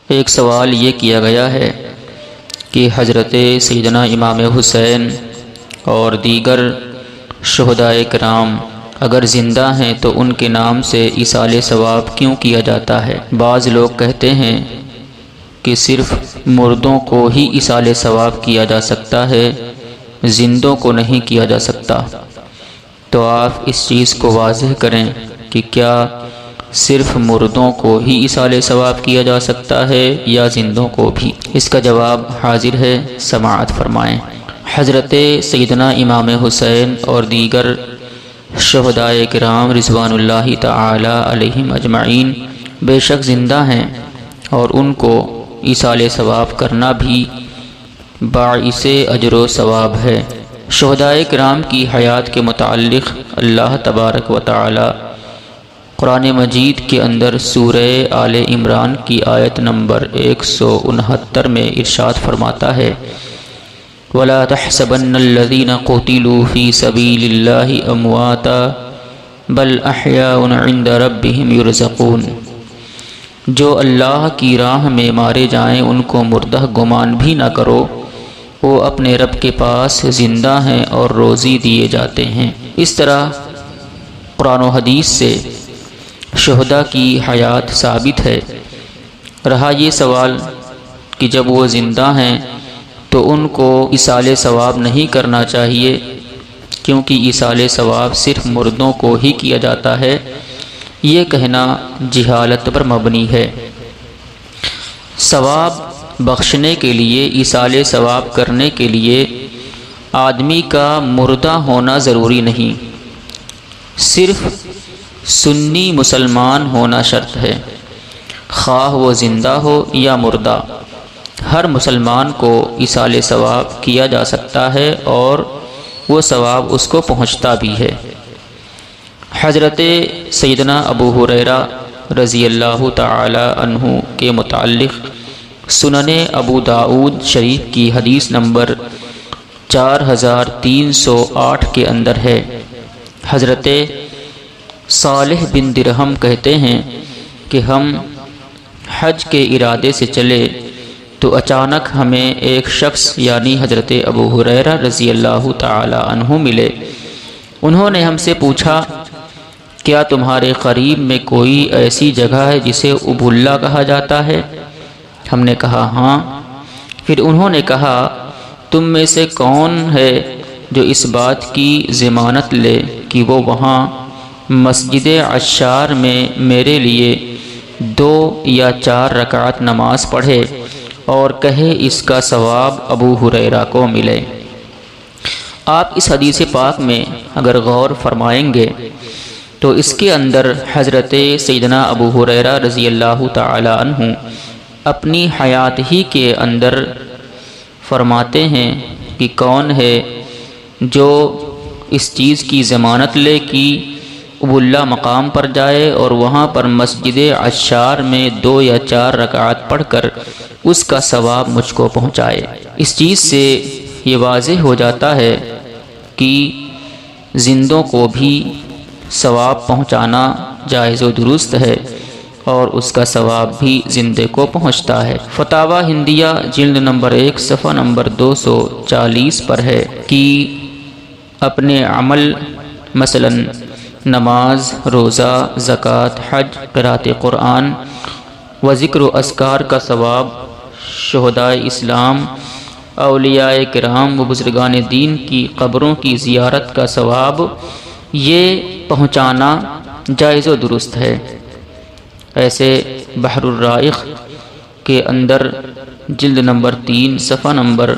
ایک سوال یہ کیا گیا ہے کہ حضرت سیدنا امام حسین اور دیگر شہدائے کرام اگر زندہ ہیں تو ان کے نام سے ایصال ثواب کیوں کیا جاتا ہے؟ بعض لوگ کہتے ہیں کہ صرف مردوں کو ہی ایصال ثواب کیا جا سکتا ہے، زندوں کو نہیں کیا جا سکتا۔ تو آپ اس چیز کو واضح کریں کہ کیا صرف مردوں کو ہی ایصال ثواب کیا جا سکتا ہے یا زندوں کو بھی؟ اس کا جواب حاضر ہے، سماعت فرمائیں۔ حضرت سیدنا امام حسین اور دیگر شہدائے کرام رضوان اللہ تعالی علیہم اجمعین بے شک زندہ ہیں، اور ان کو ایصال ثواب کرنا بھی باعث اجر و ثواب ہے۔ شہدائے کرام کی حیات کے متعلق اللہ تبارک و تعالی قرآن مجید کے اندر سورہ آل عمران کی آیت نمبر 169 میں ارشاد فرماتا ہے: وَلَا تَحْسَبَنَّ الَّذِينَ قُتِلُوا فِي سَبِيلِ اللَّهِ أَمْوَاتًا بَلْ أَحْيَاءٌ عِندَ رَبِّهِمْ يُرْزَقُونَ۔ جو اللہ کی راہ میں مارے جائیں ان کو مردہ گمان بھی نہ کرو، وہ اپنے رب کے پاس زندہ ہیں اور روزی دیے جاتے ہیں۔ اس طرح قرآن و حدیث سے شہداء کی حیات ثابت ہے۔ رہا یہ سوال کہ جب وہ زندہ ہیں تو ان کو ایصال ثواب نہیں کرنا چاہیے، کیونکہ ایصال ثواب صرف مردوں کو ہی کیا جاتا ہے، یہ کہنا جہالت پر مبنی ہے۔ ثواب بخشنے کے لیے، ایصال ثواب کرنے کے لیے آدمی کا مردہ ہونا ضروری نہیں، صرف سنی مسلمان ہونا شرط ہے، خواہ وہ زندہ ہو یا مردہ۔ ہر مسلمان کو ایصال ثواب کیا جا سکتا ہے اور وہ ثواب اس کو پہنچتا بھی ہے۔ حضرت سیدنا ابو ہریرہ رضی اللہ تعالی عنہ کے متعلق سنن ابو داؤد شریف کی حدیث نمبر 4308 کے اندر ہے، حضرت صالح بن درہم کہتے ہیں کہ ہم حج کے ارادے سے چلے تو اچانک ہمیں ایک شخص یعنی حضرت ابو ہریرہ رضی اللہ تعالی عنہ ملے۔ انہوں نے ہم سے پوچھا، کیا تمہارے قریب میں کوئی ایسی جگہ ہے جسے ابواللہ کہا جاتا ہے؟ ہم نے کہا ہاں۔ پھر انہوں نے کہا، تم میں سے کون ہے جو اس بات کی ضمانت لے کہ وہ وہاں مسجد عشار میں میرے لیے 2 یا 4 رکعت نماز پڑھے اور کہے اس کا ثواب ابو ہریرہ کو ملے؟ آپ اس حدیث پاک میں اگر غور فرمائیں گے تو اس کے اندر حضرت سیدنا ابو ہریرہ رضی اللہ تعالی عنہ اپنی حیات ہی کے اندر فرماتے ہیں کہ کون ہے جو اس چیز کی ضمانت لے کہ ابواللہ مقام پر جائے اور وہاں پر مسجد عشار میں 2 یا 4 رکعات پڑھ کر اس کا ثواب مجھ کو پہنچائے۔ اس چیز سے یہ واضح ہو جاتا ہے کہ زندوں کو بھی ثواب پہنچانا جائز و درست ہے اور اس کا ثواب بھی زندے کو پہنچتا ہے۔ فتاوی ہندیہ جلد نمبر 1 صفحہ نمبر 240 پر ہے کہ اپنے عمل مثلا نماز، روزہ، زکوٰۃ، حج، قراءۃ قرآن و ذکر و اذکار کا ثواب، شہدائے اسلام، اولیاء کرام و بزرگان دین کی قبروں کی زیارت کا ثواب، یہ پہنچانا جائز و درست ہے۔ ایسے بحر الرائق کے اندر جلد نمبر 3 صفحہ نمبر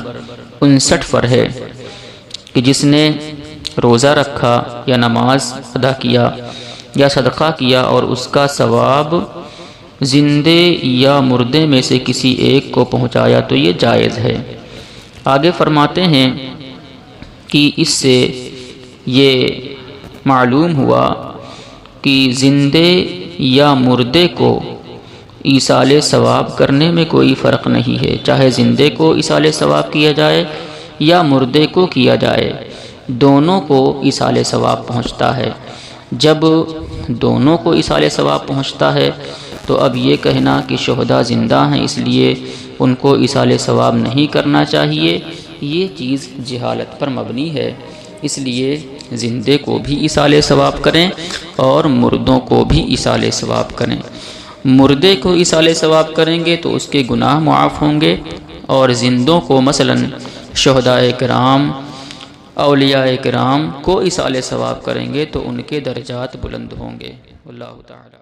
59 پر ہے کہ جس نے روزہ رکھا یا نماز ادا کیا یا صدقہ کیا اور اس کا ثواب زندے یا مردے میں سے کسی ایک کو پہنچایا تو یہ جائز ہے۔ آگے فرماتے ہیں کہ اس سے یہ معلوم ہوا کہ زندے یا مردے کو ایصال ثواب کرنے میں کوئی فرق نہیں ہے، چاہے زندے کو ایصال ثواب کیا جائے یا مردے کو کیا جائے، دونوں کو ایصال ثواب پہنچتا ہے۔ جب دونوں کو ایصال ثواب پہنچتا ہے تو اب یہ کہنا کہ شہداء زندہ ہیں اس لیے ان کو ایصال ثواب نہیں کرنا چاہیے، یہ چیز جہالت پر مبنی ہے۔ اس لیے زندے کو بھی ایصال ثواب کریں اور مردوں کو بھی ایصال ثواب کریں۔ مردے کو ایصال ثواب کریں گے تو اس کے گناہ معاف ہوں گے، اور زندوں کو مثلاً شہداء کرام، اولیاء کرام کو ایصال ثواب کریں گے تو ان کے درجات بلند ہوں گے۔ اللہ تعالی